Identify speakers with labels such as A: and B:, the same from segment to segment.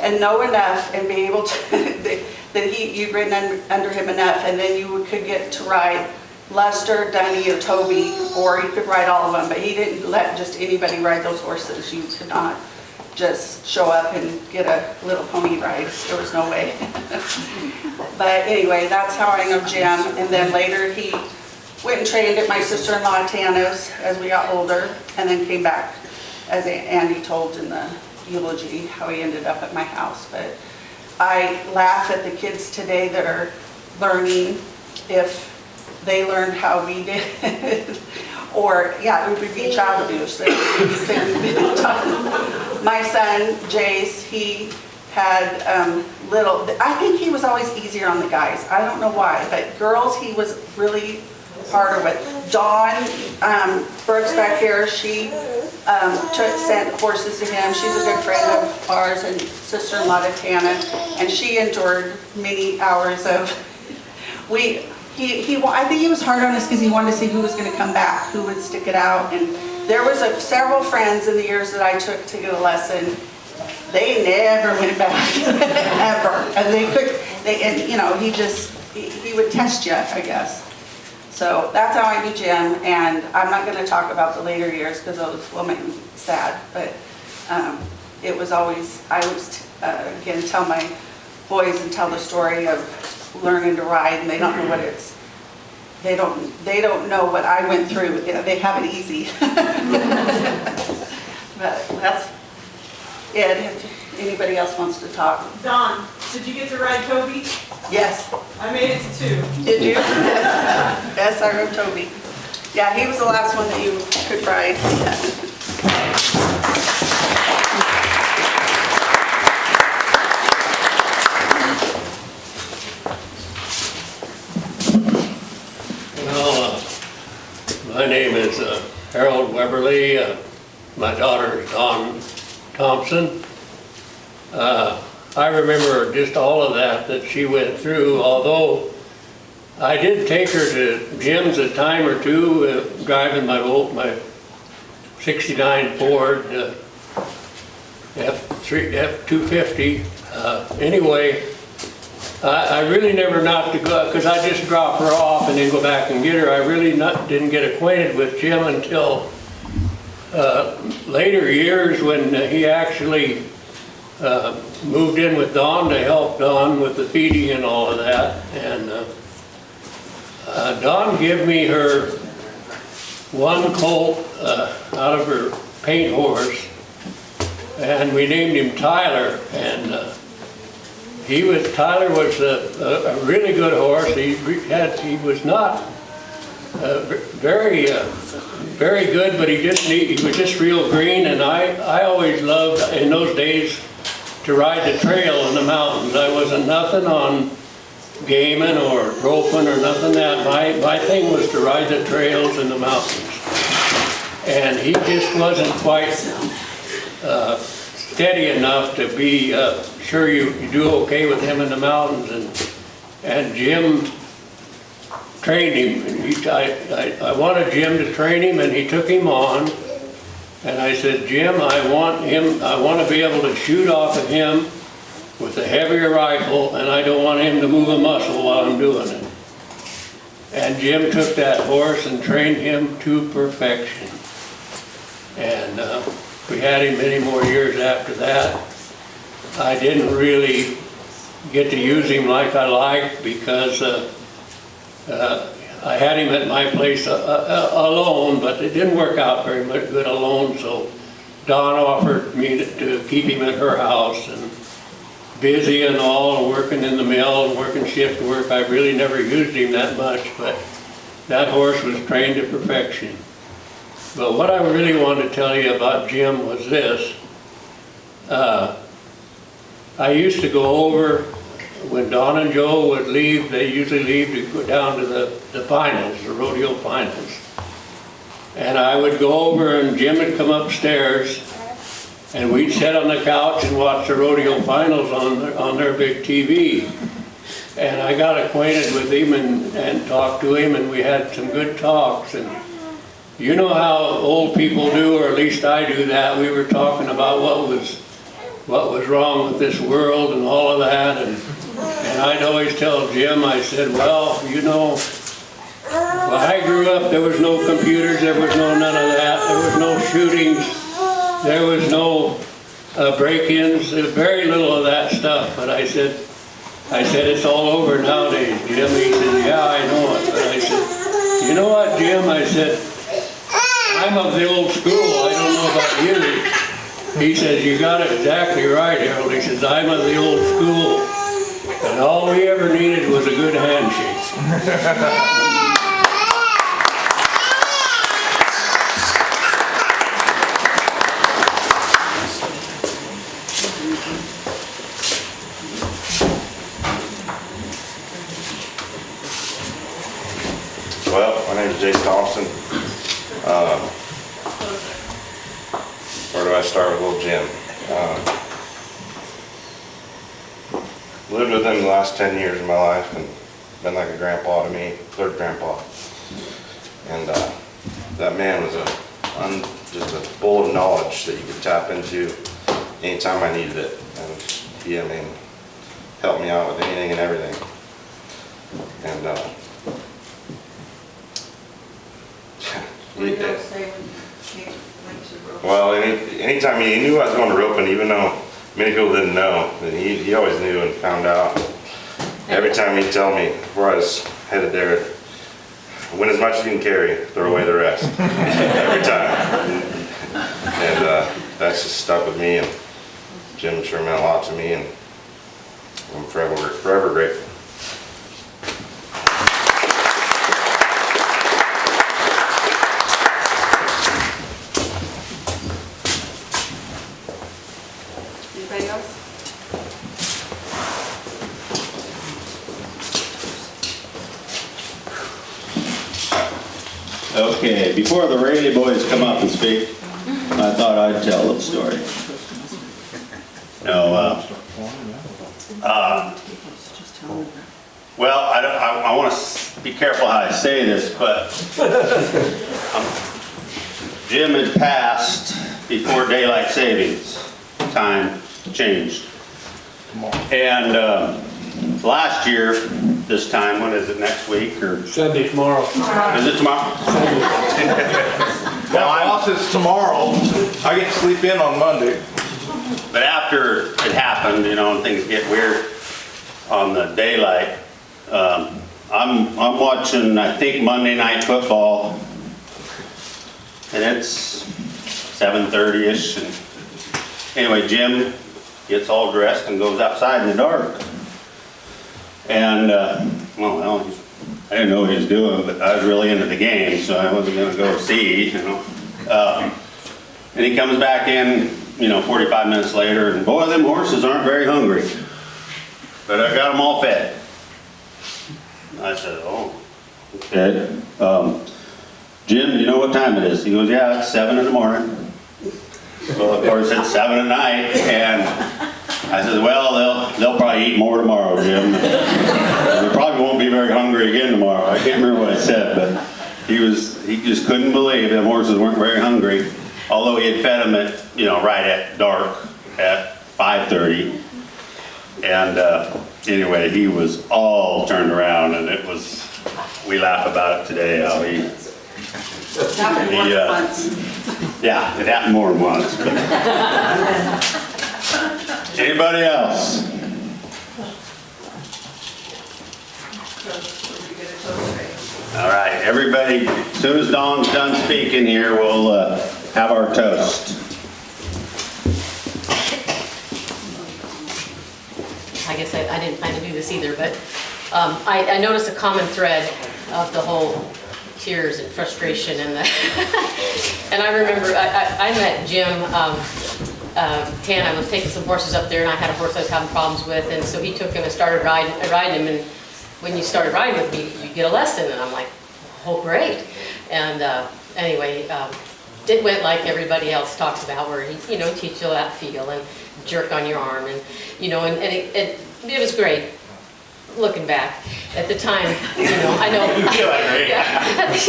A: and know enough and be able to, that you'd ridden under him enough, and then you could get to ride Lester, Dunny, or Toby, or you could ride all of them, but he didn't let just anybody ride those horses. You could not just show up and get a little pony ride. There was no way. But anyway, that's how I know Jim. And then later he went and trained at my sister-in-law Tana's as we got older, and then came back, as Andy told in the eulogy, how he ended up at my house. But I laugh at the kids today that are learning, if they learned how we did, or yeah, it would be child abuse. My son, Jace, he had I think he was always easier on the guys. I don't know why, but girls he was really harder with. Dawn Brooks back here, she sent horses to him. She's a good friend of ours and sister-in-law to Tana, and she endured many hours of, I think he was hard on us because he wanted to see who was going to come back, who would stick it out. And there was several friends in the years that I took to get a lesson. They never went back, ever. And he would test you, I guess. So that's how I knew Jim. And I'm not going to talk about the later years because those will make me sad. But it was always, I always again tell my boys and tell the story of learning to ride, and they don't know what it's. They don't know what I went through. They have it easy. But that's it. If anybody else wants to talk.
B: Don, did you get to ride Toby?
A: Yes.
B: I made it to 2.
A: Did you? Yes, I rode Toby. Yeah, he was the last one that you could ride.
C: My name is Harold Weberly. My daughter is Dawn Thompson. I remember just all of that she went through, although I did take her to Jim's a time or two, driving my 69 Ford F-250. Anyway, I really never knocked to go, because I just drop her off and then go back and get her. I really didn't get acquainted with Jim until later years, when he actually moved in with Dawn to help Dawn with the feeding and all of that. And Dawn gave me her one colt out of her paint horse, and we named him Tyler. And Tyler was a really good horse. He was not very good, but he was just real green. And I always loved in those days to ride the trail in the mountains. I wasn't nothing on gaming or roping or nothing that. My thing was to ride the trails in the mountains. And he just wasn't quite steady enough to be sure you do okay with him in the mountains. And Jim trained him. I wanted Jim to train him, and he took him on. And I said, Jim, I want to be able to shoot off of him with a heavier rifle, and I don't want him to move a muscle while I'm doing it. And Jim took that horse and trained him to perfection. And we had him many more years after that. I didn't really get to use him like I liked, because I had him at my place alone, but it didn't work out very much good alone, so Dawn offered me to keep him at her house, and busy and all, and working in the mill and working shift work. I really never used him that much, but that horse was trained to perfection. But what I really wanted to tell you about Jim was this. I used to go over, when Don and Joe would leave, they usually leave to go down to the finals, the rodeo finals. And I would go over, and Jim would come upstairs, and we'd sit on the couch and watch the rodeo finals on their big TV. And I got acquainted with him and talked to him, and we had some good talks. And you know how old people do, or at least I do that. We were talking about what was what was wrong with this world and all of that. And I'd always tell Jim, I said, well, you know, when I grew up, there was no computers, there was no none of that, there was no shootings, there was no break-ins, there was very little of that stuff. But I said, it's all over nowadays, Jim. He said, yeah, I know it. But I said, you know what, Jim? I said, I'm of the old school. I don't know about you. He says, you got it exactly right, Harold. He says, I'm of the old school. And all we ever needed was a good handshake.
D: Well, my name is Jason Thompson. Where do I start with little Jim? Lived with him the last 10 years of my life and been like a grandpa to me, third grandpa. And that man was just a bowl of knowledge that you could tap into anytime I needed it. And he, I mean, helped me out with anything and everything. And
A: What did you say when he went to rope?
D: well, anytime he knew I was going to roping, even though many people didn't know, and he always knew and found out. Every time he'd tell me before I was headed there, win as much as you can carry, throw away the rest. Every time. And that's just stuck with me, and Jim sure meant a lot to me, and I'm forever grateful.
A: Anybody else?
E: Okay, before the Rayleigh boys come up and speak, I thought I'd tell a little story. No, well, I want to be careful how I say this, but Jim had passed before daylight savings time changed. And last year, this time, when is it, next week or?
C: Sunday tomorrow.
E: Is it tomorrow?
F: Well, boss, it's tomorrow. I get to sleep in on Monday.
E: But after it happened, you know, and things get weird on the daylight, I'm watching, I think, Monday Night Football, and it's 7:30-ish, and anyway, Jim gets all dressed and goes outside in the dark. And, well, I didn't know what he was doing, but I was really into the game, so I wasn't going to go see, you know. And he comes back in, you know, 45 minutes later, and boy, them horses aren't very hungry. But I got them all fed. I said, oh, okay. Jim, you know what time it is? He goes, yeah, it's 7 in the morning. Well, of course, it's 7 at night, and I said, well, they'll probably eat more tomorrow, Jim. They probably won't be very hungry again tomorrow. I can't remember what I said, but he just couldn't believe them horses weren't very hungry, although he had fed them at, you know, right at dark at 5:30. And anyway, he was all turned around, and it was, we laugh about it today, how he,
A: It happened more than once.
E: yeah, it happened more than once. But. Anybody else? All right, everybody, as soon as Dawn's done speaking here, we'll have our toast.
G: I guess I didn't plan to do this either, but I noticed a common thread of the whole tears and frustration and the and I remember I met Jim I was taking some horses up there, and I had a horse I was having problems with, and so he took him and started riding him, and when you started riding with me, you get a lesson, and I'm like, oh great. And anyway, it went like everybody else talks about, where he, you know, teach you that feel and jerk on your arm, and you know, and it was great. Looking back, at the time, you know, I know, yeah, at the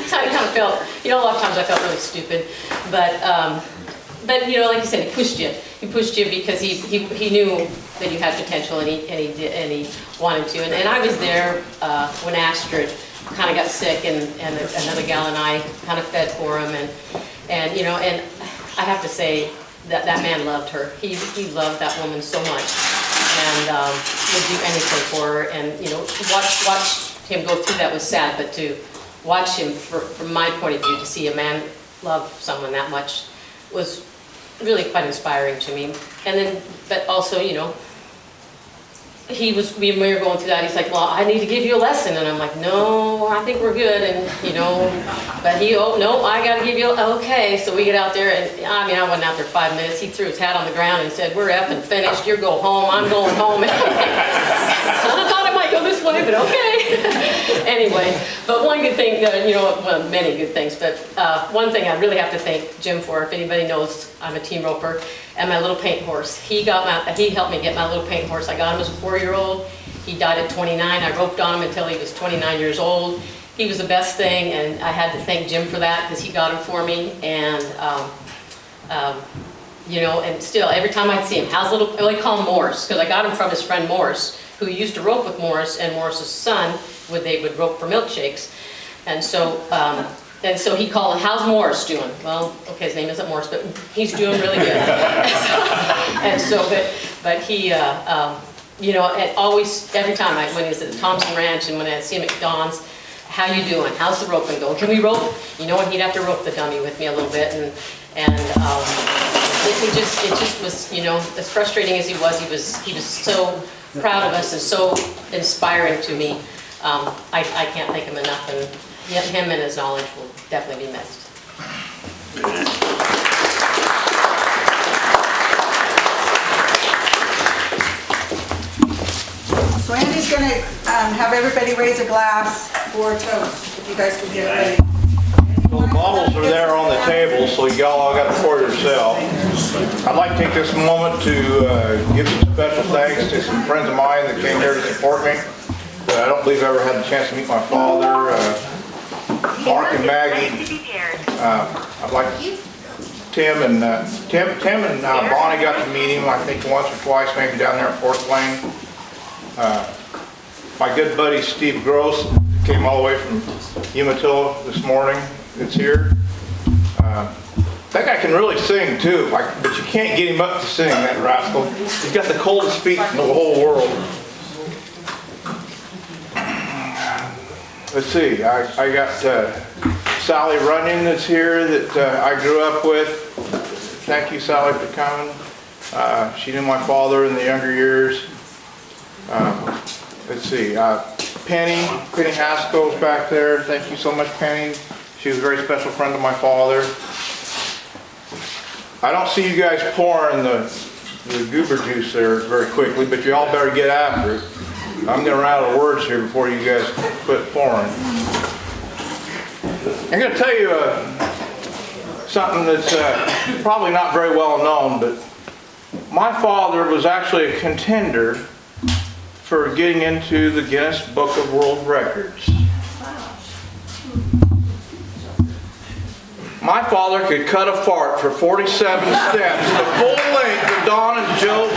G: time I kind of felt, you know, a lot of times I felt really stupid, but but you know, like you said, he pushed you. He pushed you because he knew that you had potential, and he wanted to. And I was there when Astrid kind of got sick, and another gal and I kind of fed for him, and you know, and I have to say that that man loved her. He loved that woman so much, and would do anything for her. And you know, watch him go through that was sad, but to watch him, from my point of view, to see a man love someone that much was really quite inspiring to me. And then, but also, you know, when we were going through that, he's like, well, I need to give you a lesson. And I'm like, no, I think we're good. And, you know, but oh, no, I got to give you, okay. So we get out there, and I mean, I went out there 5 minutes. He threw his hat on the ground and said, we're effing finished. You go home. I'm going home. And I thought it might go this way, but okay. Anyway, but one good thing, you know, well, many good things, but one thing I really have to thank Jim for, if anybody knows, I'm a team roper, and my little paint horse. He helped me get my little paint horse. I got him as a 4-year-old. He died at 29. I roped on him until he was 29 years old. He was the best thing, and I had to thank Jim for that, because he got him for me. And you know, and still, every time I'd see him, how's little, I call him Morris, because I got him from his friend Morris, who used to rope with Morris, and Morris's son, they would rope for milkshakes. And so he called him, how's Morris doing? Well, okay, his name isn't Morris, but he's doing really good. And so, but he, you know, and always, every time when he was at the Thompson Ranch, and when I see him at Dawn's, how you doing? How's the roping going? Can we rope? You know, and he'd have to rope the dummy with me a little bit, and it just was, you know, as frustrating as he was so proud of us and so inspiring to me. I can't thank him enough, and him and his knowledge will definitely be missed.
A: So Andy's going to have everybody raise a glass for a toast, if you guys can get ready.
F: So the bottles are there on the table, so y'all all got to pour yourself. I'd like to take this moment to give some special thanks to some friends of mine that came here to support me. I don't believe I ever had the chance to meet my father, Mark and Maggie. I'd like Tim and Bonnie got to meet him, I think once or twice, maybe down there at 4th Lane. My good buddy Steve Gross came all the way from Umatilla this morning. It's here. That guy can really sing too, but you can't get him up to sing, that rascal. He's got the coldest feet in the whole world. Let's see, I got Sally Runyon that's here that I grew up with. Thank you, Sally, for coming. She knew my father in the younger years. Let's see, Penny Haskell's back there. Thank you so much, Penny. She was a very special friend of my father. I don't see you guys pouring the goober juice there very quickly, but you all better get after it. I'm going to run out of words here before you guys quit pouring. I'm going to tell you something that's probably not very well known, but my father was actually a contender for getting into the Guinness Book of World Records. My father could cut a fart for 47 steps, the full length of Don and Joe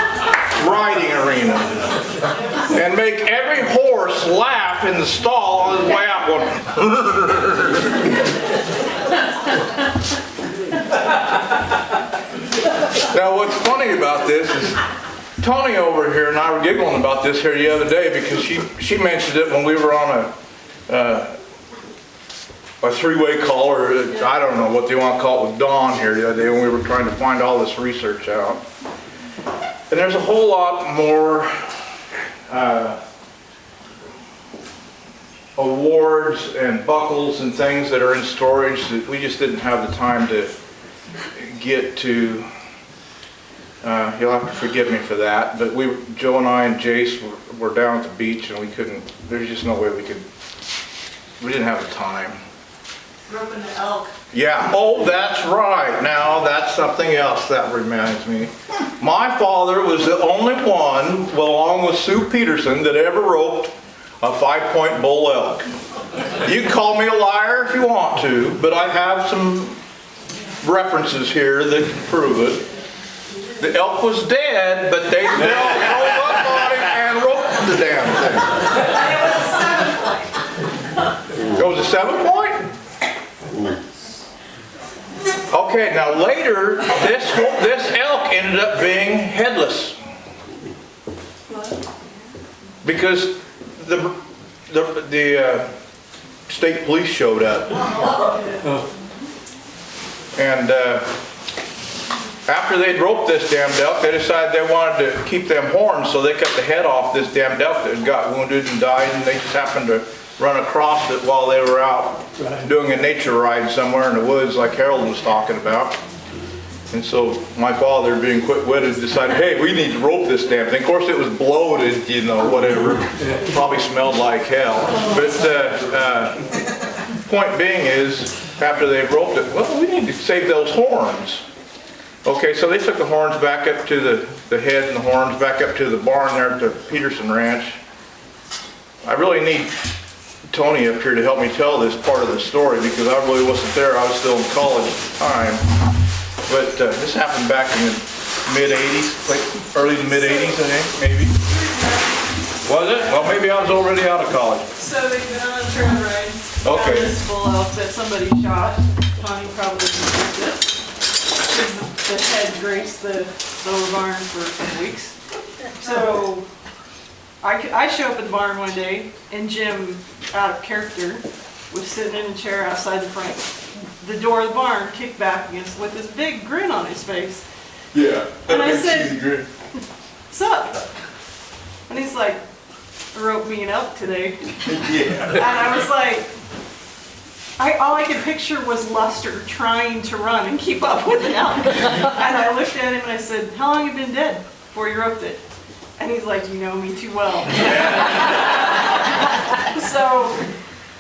F: riding arena, and make every horse laugh in the stall on his way out going. Now what's funny about this is Tony over here and I were giggling about this here the other day, because she mentioned it when we were on a three-way call, or I don't know what they want to call it, with Dawn here the other day when we were trying to find all this research out. And there's a whole lot more awards and buckles and things that are in storage that we just didn't have the time to get to. You'll have to forgive me for that, but Joe and I and Jace were down at the beach, and we couldn't, there's just no way we didn't have the time.
A: Roping the elk.
F: Yeah, oh, that's right. Now, that's something else that reminds me. My father was the only one, well, along with Sue Peterson, that ever roped a 5-point bull elk. You can call me a liar if you want to, but I have some references here that prove it. The elk was dead, but they still rolled up on him and roped the damn thing. It was a 7-point? Okay, now later, this elk ended up being headless. Because the state police showed up. And after they'd roped this damn elk, they decided they wanted to keep them horns, so they cut the head off this damn elk that had got wounded and died, and they just happened to run across it while they were out doing a nature ride somewhere in the woods like Harold was talking about. And so my father, being quick-witted, decided, hey, we need to rope this damn thing. Of course, it was bloated, you know, whatever. Probably smelled like hell. But point being is, after they roped it, well, we need to save those horns. Okay, so they took the horns back up to the head and the horns back up to the barn there at the Peterson Ranch. I really need Tony up here to help me tell this part of the story because I really wasn't there. I was still in college at the time. But this happened back in the mid-'80s, like early to mid-'80s, I think, maybe. Was it? Well, maybe I was already out of college.
B: So they've been on a trail ride.
F: Okay.
B: Found this bull elk that somebody shot. Connie probably deserved it. The head graced the lower barn for a couple weeks. So I show up at the barn one day and Jim, out of character, was sitting in a chair outside the door of the barn, kicked back against with this big grin on his face.
F: Yeah.
B: And I said, what's up? And he's like, I roped me an elk today.
F: Yeah.
B: And I was like, all I could picture was Luster trying to run and keep up with an elk. And I looked at him and I said, how long have you been dead before you roped it? And he's like, you know me too well. So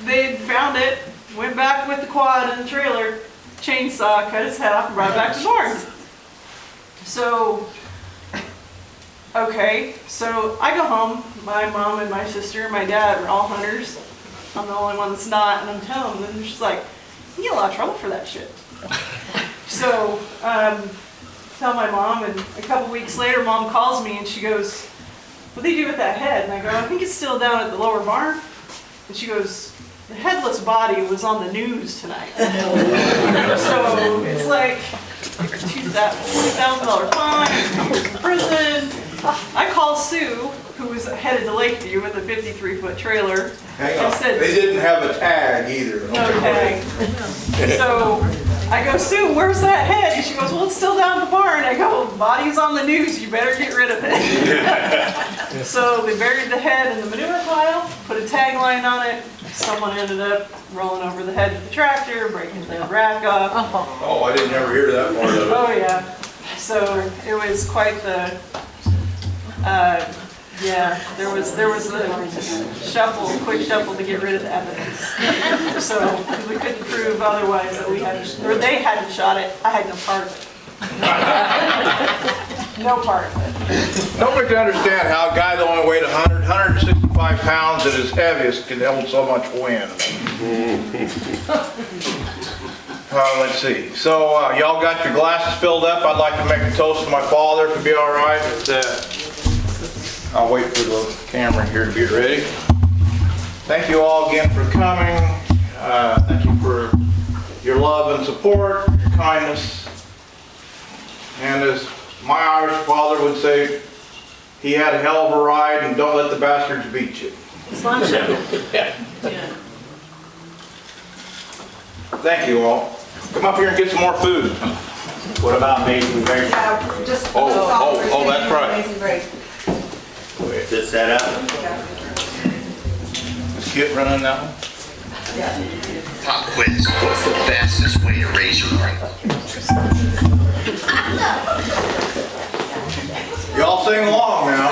B: they found it, went back with the quad and the trailer, chainsaw, cut his head off and brought it back to the barn. So, okay, so I go home, my mom and my sister and my dad are all hunters. I'm the only one that's not, and I'm telling them, and she's like, you get a lot of trouble for that shit. So, tell my mom, and a couple weeks later, mom calls me and she goes, what do they do with that head? And I go, I think it's still down at the lower barn. And she goes, the headless body was on the news tonight. So it's like $2,000 fine, 2 years in prison. I called Sue, who was headed to Lakeview with a 53-foot trailer.
F: Hang on.
B: I said,
F: They didn't have a tag either.
B: no tag. So I go, Sue, where's that head? And she goes, well, it's still down at the barn. I go, body's on the news, you better get rid of it. So they buried the head in the manure pile, put a tagline on it. Someone ended up rolling over the head of the tractor, breaking the rack off.
F: Oh, I didn't ever hear that part of it.
B: Oh, yeah. So it was quite the, yeah, there was a quick shuffle to get rid of the evidence. So we couldn't prove otherwise that we had, or they hadn't shot it. I had no part of it. No part of it.
F: Nobody can understand how a guy that only weighed 165 pounds at his heaviest can hold so much wind. Let's see. So y'all got your glasses filled up. I'd like to make a toast to my father, if it'd be all right. I'll wait for the camera here to get ready. Thank you all again for coming. Thank you for your love and support, your kindness. And as my Irish father would say, he had a hell of a ride, and don't let the bastards beat you. Thank you all. Come up here and get some more food.
E: What about Amazing Grace?
A: Yeah, just.
F: Oh, that's right.
A: Amazing Grace.
E: Just set up?
F: Is Kit running that one?
H: Pop quiz. What's the fastest way to raise your brain?
F: Y'all sing along now.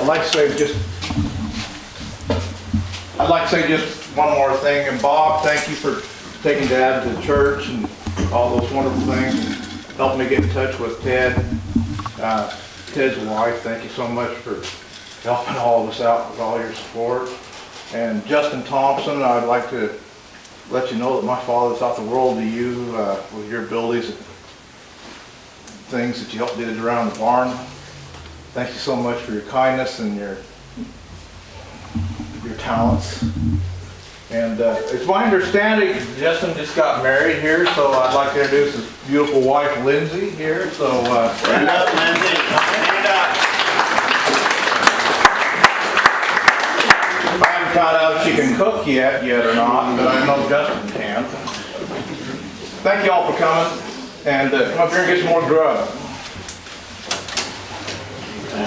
F: I'd like to say just one more thing. And Bob, thank you for taking Dad to church and all those wonderful things, and helping me get in touch with Ted. Ted's wife, thank you so much for helping all of us out with all your support. And Justin Thompson, I'd like to let you know that my father thought the world of you with your abilities and things that you helped did around the barn. Thank you so much for your kindness and your talents. And it's my understanding Justin just got married here, so I'd like to introduce his beautiful wife, Lindsay, here. So
E: Stand up, Lindsay. Stand up.
F: I haven't found out if she can cook yet or not, but I know Justin can. Thank you all for coming, and come up here and get some more grub.